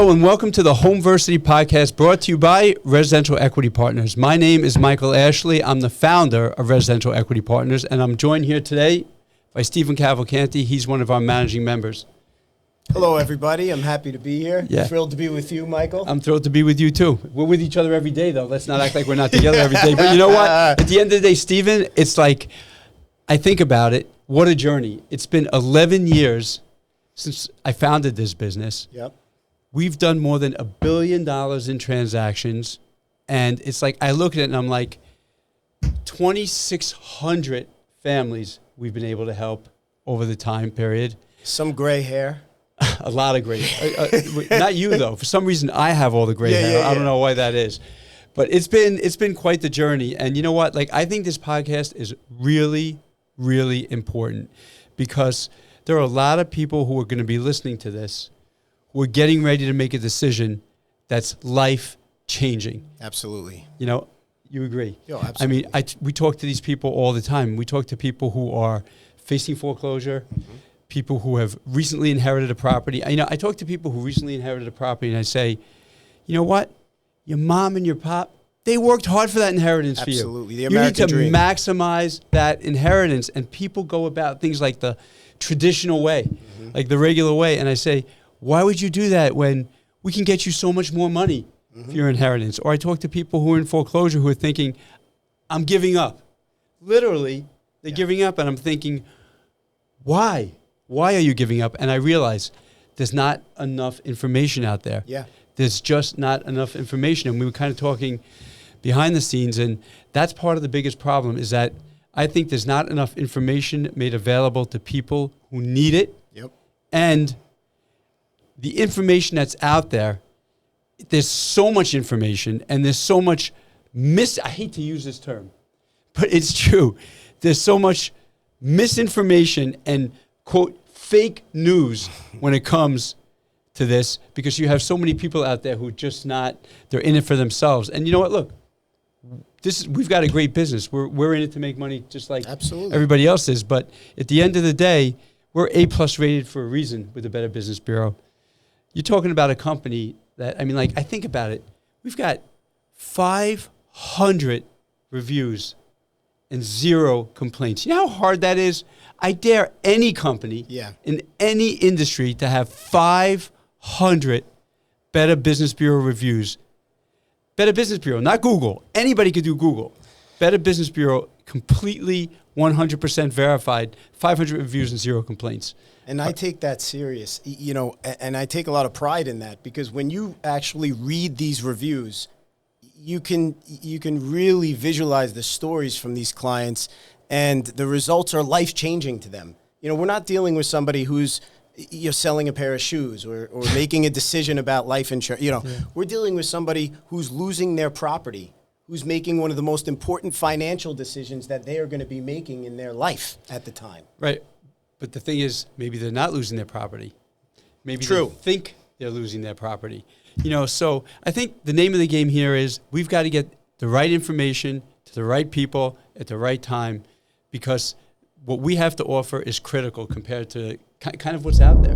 Hello and welcome to the Homeversity podcast brought to you by Residential Equity Partners. My name is Michael Ashley. I'm the founder of Residential Equity Partners, and I'm joined here today by Stephen Cavalcanti. He's one of our managing members. Hello, everybody. I'm happy to be here. Yeah. Thrilled to be with you, Michael. I'm thrilled to be with you, too. We're with each other every day, though. Let's not act like we're not together every day. But you know what? At the end of the day, Stephen, it's like, I think about it, what a journey. It's been 11 years since I founded this business. Yep. We've done more than $1 billion in transactions. And it's like, I look at it and I'm like, 2,600 families we've been able to help over the time period. Some gray hair. A lot of gray. Not you, though. For some reason, I have all the gray hair. I don't know why that is. But it's been quite the journey. And you know what? Like, I think this podcast is really, really important because there are a lot of people who are going to be listening to this who are getting ready to make a decision that's life-changing. Absolutely. You know, you agree? Yeah, absolutely. I mean, we talk to these people all the time. We talk to people who are facing foreclosure, people who have recently inherited a property. You know, I talk to people who recently inherited a property, and I say, you know what? Your mom and your pop, they worked hard for that inheritance for you. Absolutely. The American dream. You need to maximize that inheritance, and people go about things like the traditional way, like the regular way. And I say, why would you do that when we can get you so much more money for your inheritance? Or I talk to people who are in foreclosure who are thinking, I'm giving up. Literally, they're giving up, and I'm thinking, why? Why are you giving up? And I realize there's not enough information out there. Yeah. There's just not enough information. And we were kind of talking behind the scenes, and that's part of the biggest problem is that I think there's not enough information made available to people who need it. Yep. And the information that's out there, there's so much information and there's so much I hate to use this term, but it's true. There's so much misinformation and, quote, fake news when it comes to this because you have so many people out there who just they're in it for themselves. And you know what? Look, we've got a great business. We're in it to make money just like Absolutely. Everybody else is. But at the end of the day, we're A+ rated for a reason with the Better Business Bureau. You're talking about a company that, I mean, like, I think about it. We've got 500 reviews and 0 complaints. You know how hard that is? I dare any company in any industry to have 500 Better Business Bureau reviews. Better Business Bureau, not Google. Anybody could do Google. Better Business Bureau, completely 100% verified, 500 reviews and 0 complaints. And I take that serious, you know, and I take a lot of pride in that because when you actually read these reviews, you can really visualize the stories from these clients, and the results are life-changing to them. You know, we're not dealing with somebody who's selling a pair of shoes or making a decision about life insurance. You know, we're dealing with somebody who's losing their property, who's making one of the most important financial decisions that they are going to be making in their life at the time. Right. But the thing is, maybe they're not losing their property. Maybe True. They think they're losing their property. You know, so I think the name of the game here is we've got to get the right information to the right people at the right time because what we have to offer is critical compared to kind of what's out there.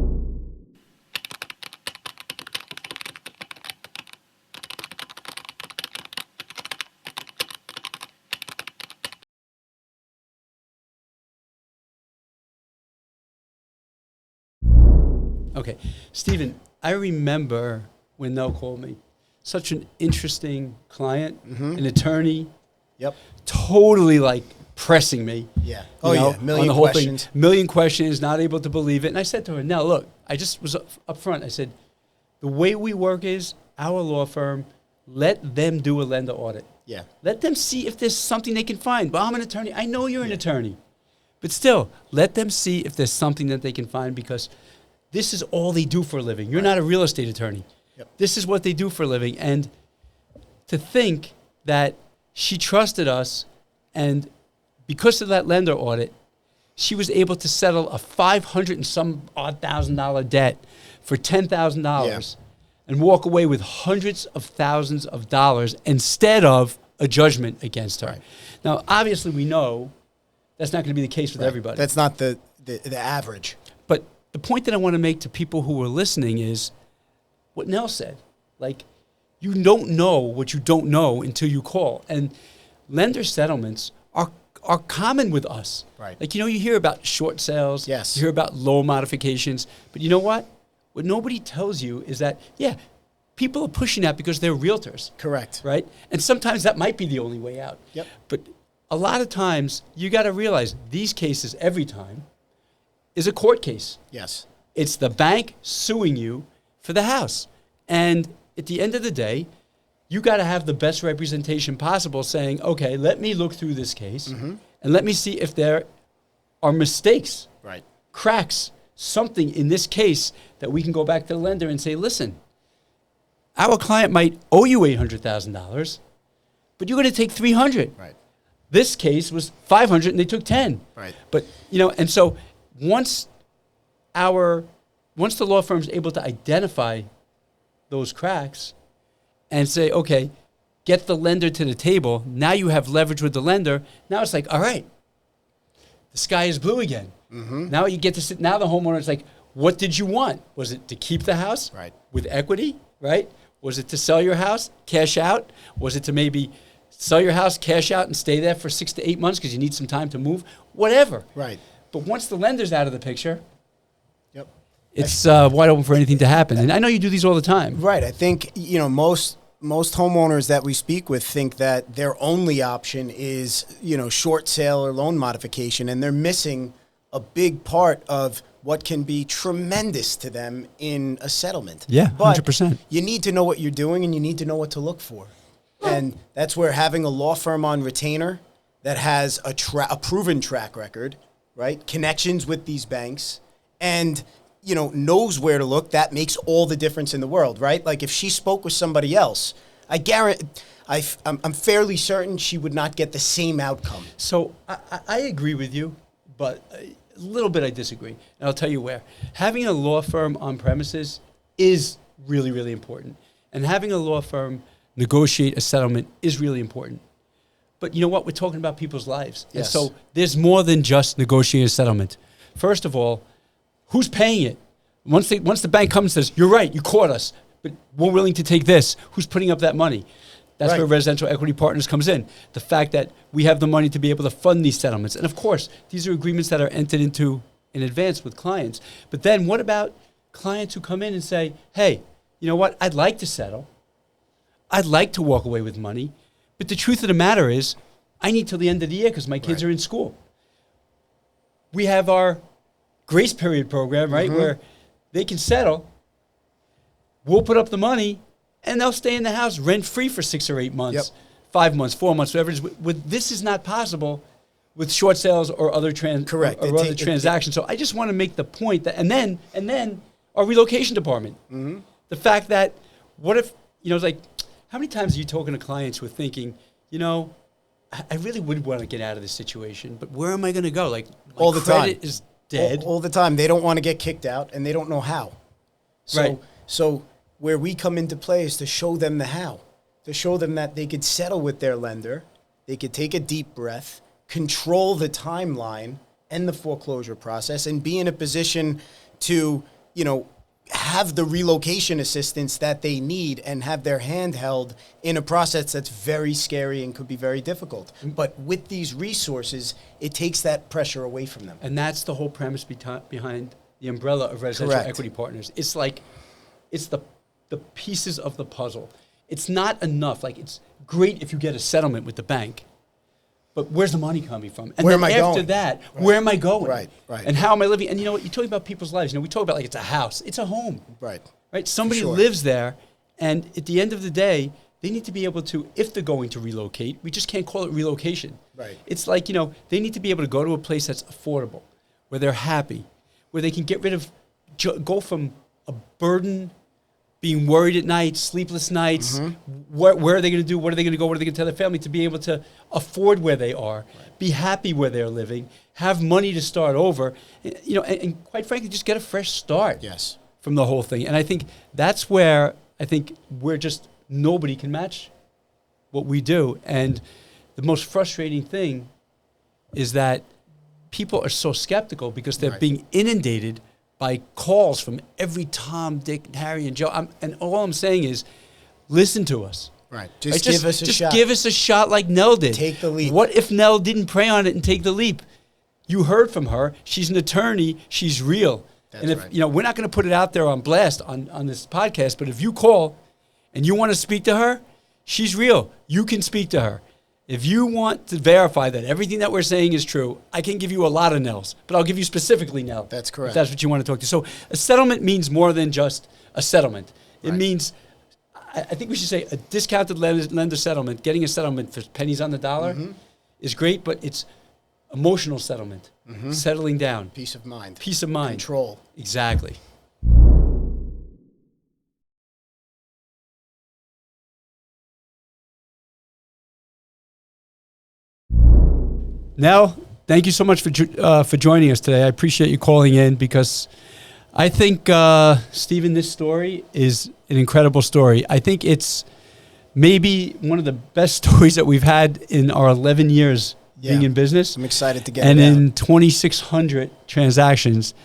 Okay, Stephen, I remember when Nell called me. Such an interesting client, an attorney. Yep. Totally like pressing me. Yeah. Million questions. Million questions, not able to believe it. And I said to her, now look, I just was up front. I said, the way we work is our law firm, let them do a lender audit. Yeah. Let them see if there's something they can find. Well, I'm an attorney. I know you're an attorney. But still, let them see if there's something that they can find because this is all they do for a living. You're not a real estate attorney. Yep. This is what they do for a living. And to think that she trusted us, and because of that lender audit, she was able to settle a $500 and some odd $1,000 debt for $10,000 and walk away with hundreds of thousands of dollars instead of a judgment against her. Right. Now, obviously, we know that's not going to be the case with everybody. That's not the average. But the point that I want to make to people who are listening is what Nell said. Like, you don't know what you don't know until you call. And lender settlements are common with us. Right. Like, you hear about short sales. Yes. You hear about loan modifications. But you know what? What nobody tells you is that, people are pushing that because they're realtors. Correct. Right? And sometimes that might be the only way out. Yep. But a lot of times, you got to realize these cases every time is a court case. Yes. It's the bank suing you for the house. And at the end of the day, you got to have the best representation possible saying, okay, let me look through this case and let me see if there are mistakes, Right. cracks, something in this case that we can go back to the lender and say, listen, our client might owe you $800,000, but you're going to take $300. Right. This case was $500 and they took $10. Right. But, and so once the law firm is able to identify those cracks and say, okay, get the lender to the table. Now you have leverage with the lender. Now it's like, all right, the sky is blue again. Now you get to sit. Now the homeowner is like, what did you want? Was it to keep the house Right. with equity, right? Was it to sell your house, cash out? Was it to maybe sell your house, cash out, and stay there for 6 to 8 months because you need some time to move? Whatever. Right. But once the lender's out of the picture, Yep. it's wide open for anything to happen. And I know you do these all the time. Right. I think, most homeowners that we speak with think that their only option is, short sale or loan modification, and they're missing a big part of what can be tremendous to them in a settlement. Yeah, But 100%. you need to know what you're doing, and you need to know what to look for. And that's where having a law firm on retainer that has a proven track record, right, connections with these banks, and knows where to look, that makes all the difference in the world, right? Like if she spoke with somebody else, I'm fairly certain she would not get the same outcome. So I agree with you, but a little bit I disagree. And I'll tell you where. Having a law firm on premises is really, really important. And having a law firm negotiate a settlement is really important. But you know what? We're talking about people's lives. Yes. And so there's more than just negotiating a settlement. First of all, who's paying it? Once the bank comes and says, you're right, you caught us, but we're willing to take this, who's putting up that money? That's Right. where Residential Equity Partners comes in. The fact that we have the money to be able to fund these settlements. And of course, these are agreements that are entered into in advance with clients. But then what about clients who come in and say, hey, you know what, I'd like to settle. I'd like to walk away with money. But the truth of the matter is, I need till the end of the year because my kids Right. are in school. We have our grace period program, right, where they can settle. We'll put up the money, and they'll stay in the house rent-free for 6 or 8 months, Yep. 5 months, 4 months, whatever it is. This is not possible with short sales or other Correct. or other transactions. So I just want to make the point that, and then our relocation department. The fact that, what if, it's like, how many times are you talking to clients who are thinking, I really would want to get out of this situation, but where am I going to go? Like, my All the time. credit is dead. All the time. They don't want to get kicked out, and they don't know how. Right. So where we come into play is to show them the how, to show them that they could settle with their lender, they could take a deep breath, control the timeline and the foreclosure process, and be in a position to, have the relocation assistance that they need and have their hand held in a process that's very scary and could be very difficult. But with these resources, it takes that pressure away from them. And that's the whole premise behind the umbrella of Residential Correct. Equity Partners. It's like, it's the pieces of the puzzle. It's not enough. Like, it's great if you get a settlement with the bank, but where's the money coming from? And Where then am I after going? that, Right. where am I going? Right. And how am I living? And you know what? You talk about people's lives. We talk about like it's a house. It's a home. Right. Right? Somebody sure. lives there, and at the end of the day, they need to be able to, if they're going to relocate, we just can't call it relocation. Right. It's like, they need to be able to go to a place that's affordable, where they're happy, where they can get rid of, go from a burden, being worried at night, sleepless nights, where are they going to do, what are they going to go, what are they going to tell their family, to be able to afford where they are, be happy where they're living, have money to start over, and quite frankly, just get a fresh start. Yes. From the whole thing. And I think that's where nobody can match what we do. And the most frustrating thing is that people are so skeptical because they're Right. being inundated by calls from every Tom, Dick, Harry, and Joe. And all I'm saying is, listen to us. Right. Right? Just give us a shot. Just give us a shot like Nell did. Take the leap. What if Nell didn't pray on it and take the leap? You heard from her. She's an attorney. She's real. That's and if right. we're not going to put it out there on blast on this podcast, but if you call and you want to speak to her, she's real. You can speak to her. If you want to verify that everything that we're saying is true, I can give you a lot of Nells, but I'll give you specifically Nell. That's correct. If that's what you want to talk to. So a settlement means more than just a settlement. It means, I think we should say, a discounted lender settlement. Getting a settlement for pennies on the dollar is great, but it's emotional settlement, settling down. Peace of mind. Peace of mind. Control. Exactly. Nell, thank you so much for joining us today. I appreciate you calling in because I think, Stephen, this story is an incredible story. I think it's maybe one of the best stories that we've had in our 11 years being in business. I'm excited to get and it out. in 2,600 transactions.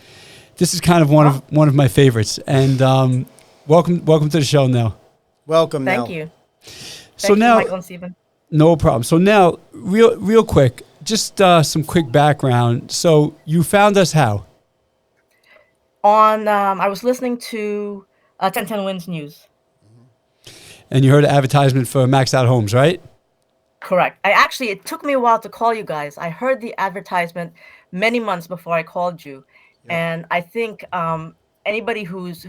This is kind of one of my favorites. And welcome to the show, Nell. Welcome, Nell. Thank you. So Thank you, now, Michael and Stephen. no problem. So now, real quick, just some quick background. So you found us how? I was listening to 1010 Wins News. And you heard an advertisement for Maxed Out Homes, right? Correct. It took me a while to call you guys. I heard the advertisement many months before I called you. And I think anybody who's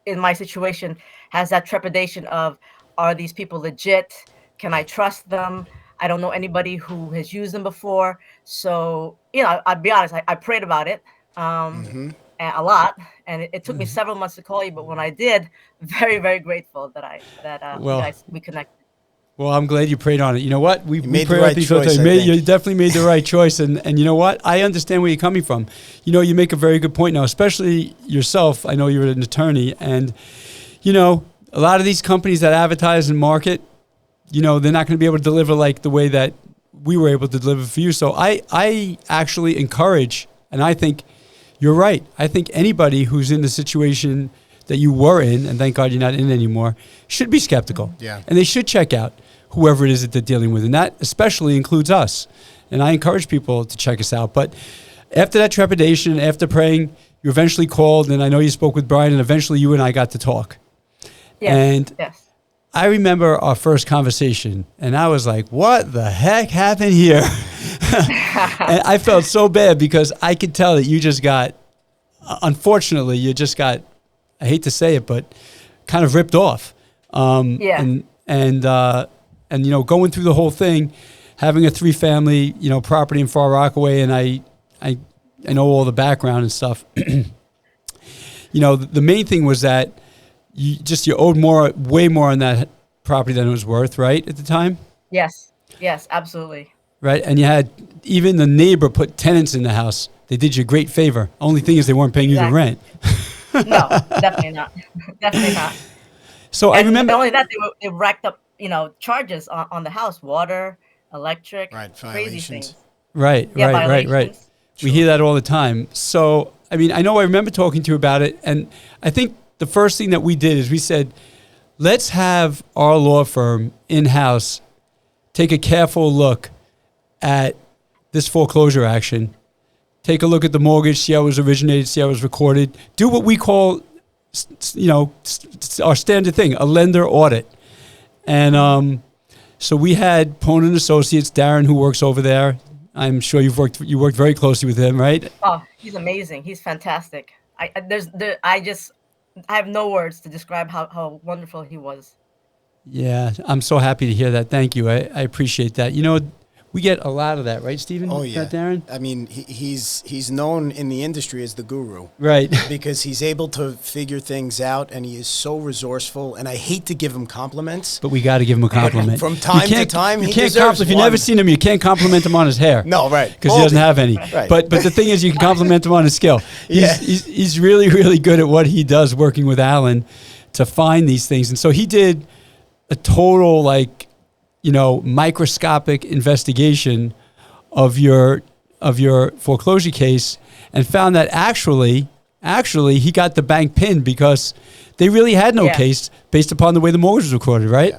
in my situation has that trepidation of, are these people legit? Can I trust them? I don't know anybody who has used them before. So, I'll be honest, I prayed about it a lot. And it took me several months to call you. But when I did, very, very grateful that we connected. Well, I'm glad you prayed on it. You know what? We made pray the on right things all the choice, time. I think. You definitely made the right choice. And you know what? I understand where you're coming from. You make a very good point now, especially yourself. I know you're an attorney. And, a lot of these companies that advertise and market, they're not going to be able to deliver like the way that we were able to deliver for you. So I actually encourage, and I think you're right. I think anybody who's in the situation that you were in, and thank God you're not in anymore, should be skeptical. Yeah. And they should check out whoever it is that they're dealing with. And that especially includes us. And I encourage people to check us out. But after that trepidation, after praying, you eventually called, and I know you spoke with Brian, and eventually you and I got to talk. Yes. Yes. I remember our first conversation, and I was like, what the heck happened here? And I felt so bad because I could tell that you just got, unfortunately, I hate to say it, but kind of ripped off. And going through the whole thing, having a 3-family, property in Far Rockaway, and I know all the background and stuff. The main thing was that you owed way more on that property than it was worth, right, at the time? Yes, absolutely. Right, and you had even the neighbor put tenants in the house. They did you a great favor. Only thing is they weren't paying you the rent. No, definitely not. Definitely not. So I remember. Not only that, they racked up, charges on the house, water, electric, crazy things. Right. We hear that all the time. So, I remember talking to you about it, and I think the first thing that we did is we said, let's have our law firm in-house take a careful look at this foreclosure action. Take a look at the mortgage, see how it was originated, see how it was recorded. Do what we call, our standard thing, a lender audit. And so we had Ponen Associates, Darren, who works over there. I'm sure you worked very closely with him, right? Oh, he's amazing. He's fantastic. I have no words to describe how wonderful he was. Yeah, I'm so happy to hear that. Thank you. I appreciate that. We get a lot of that, right, Stephen? Oh, yeah. Darren? He's known in the industry as the guru. Right. Because he's able to figure things out, and he is so resourceful, and I hate to give him compliments. But we got to give him a compliment. From time to time, he deserves if you've never seen him, you can't compliment him on his hair. No, right. Because he doesn't have any. Right. But the thing is, you can compliment him on his skill. He's really, really good at what he does working with Alan to find these things. And so he did a total, microscopic investigation of your foreclosure case and found that actually, actually he got the bank pinned because they really had no case based upon the way the mortgage was recorded, right?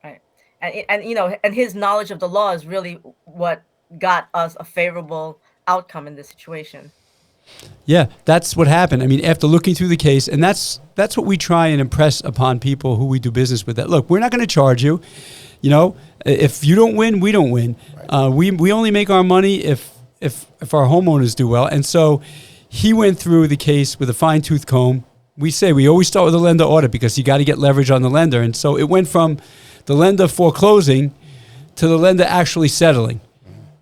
Yeah. Right. And you know, and his knowledge of the law is really what got us a favorable outcome in this situation. Yeah, that's what happened. I mean, after looking through the case, and that's what we try and impress upon people who we do business with. That look, we're not going to charge you. You know, if you don't win, we don't win. Right. We only make our money if our homeowners do well. And so he went through the case with a fine tooth comb. We say we always start with a lender audit because you got to get leverage on the lender. And so it went from the lender foreclosing to the lender actually settling.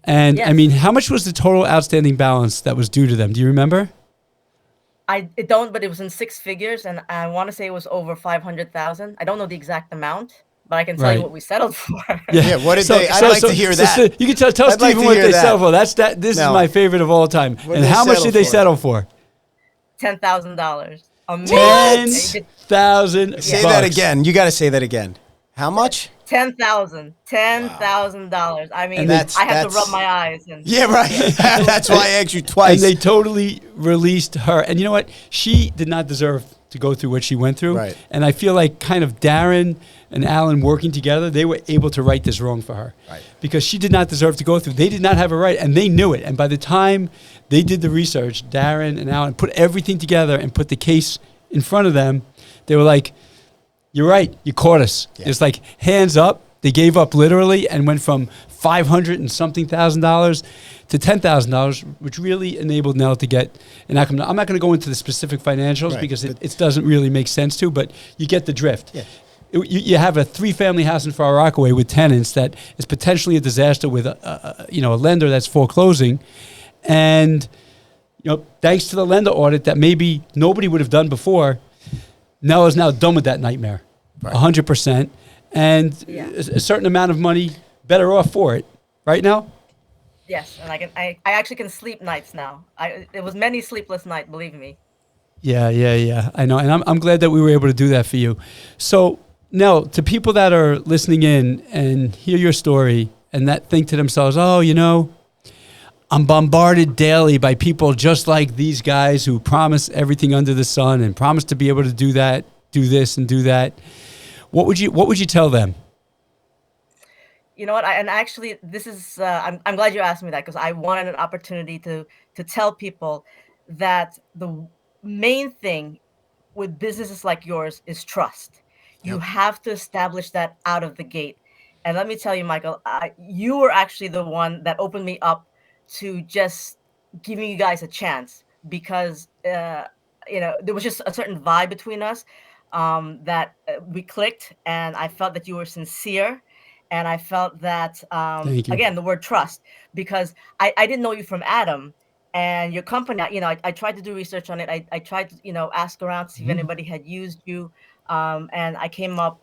And I mean, how much was the total outstanding balance that was due to them? Do you remember? I don't, but it was in six figures, and I want to say it was over 500,000. I don't know the exact amount, but I can tell you what we settled for. Yeah, what did they? I'd like to hear that. You can tell Stephen what they settled for. This is my favorite of all time. And how much did they settle for? $10,000. $10,000. Say that again. You got to say that again. How much? $10,000. I mean, I have to rub my eyes. Yeah, right. That's why I asked you twice. And they totally released her. And you know what? She did not deserve to go through what she went through. Right. And I feel like kind of Darren and Alan working together, they were able to right this wrong for her. Right. Because she did not deserve to go through. They did not have a right, and they knew it. And by the time they did the research, Darren and Alan put everything together and put the case in front of them, they were like, you're right, you caught us. Yeah. It's like hands up. They gave up literally and went from $500 and something thousand dollars to $10,000, which really enabled Nell to get an outcome. I'm not going to go into the specific financials because it doesn't really make sense to, but you get the drift. Yeah. You have a 3-family house in Far Rockaway with tenants that is potentially a disaster with a lender that's foreclosing, and thanks to the lender audit that maybe nobody would have done before, Nell is now done with that nightmare, 100%, and a certain amount of money better off for it, right now? Yes, and I actually can sleep nights now. It was many sleepless nights, believe me. Yeah. I know, and I'm glad that we were able to do that for you. So, Nell, to people that are listening in and hear your story and that think to themselves, I'm bombarded daily by people just like these guys who promise everything under the sun and promise to be able to do that, do this, and do that. What would you tell them? You know what? Actually, this is I'm glad you asked me that, because I wanted an opportunity to tell people that the main thing with businesses like yours is trust. You have to establish that out of the gate. And let me tell you, Michael, you were actually the one that opened me up to just giving you guys a chance, because there was just a certain vibe between us that we clicked, and I felt that you were sincere, and I felt that again, the word trust, because I didn't know you from Adam, and your company, I tried to do research on it. I tried to ask around to see if anybody had used you, and I came up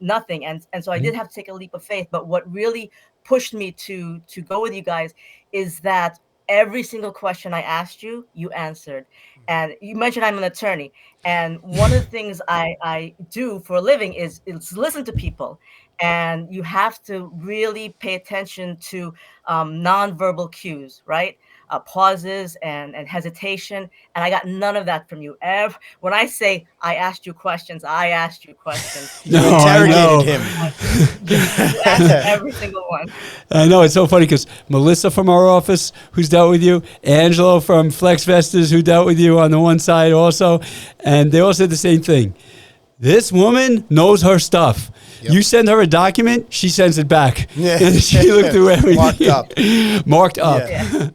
nothing, and so I did have to take a leap of faith. But what really pushed me to go with you guys is that every single question I asked you, you answered. And you mentioned I'm an attorney, and one of the things I do for a living is listen to people, and you have to really pay attention to nonverbal cues, right? Pauses and hesitation, and I got none of that from you. When I say I asked you questions, I asked you questions. You interrogated him. You asked every single one. I know, it's so funny because Melissa from our office, who's dealt with you, Angelo from Flex Vestas, who dealt with you on the one side also, and they all said the same thing. This woman knows her stuff. Yep. You send her a document, she sends it back. Yeah. And she looked through everything. Marked up. Marked up. Yeah.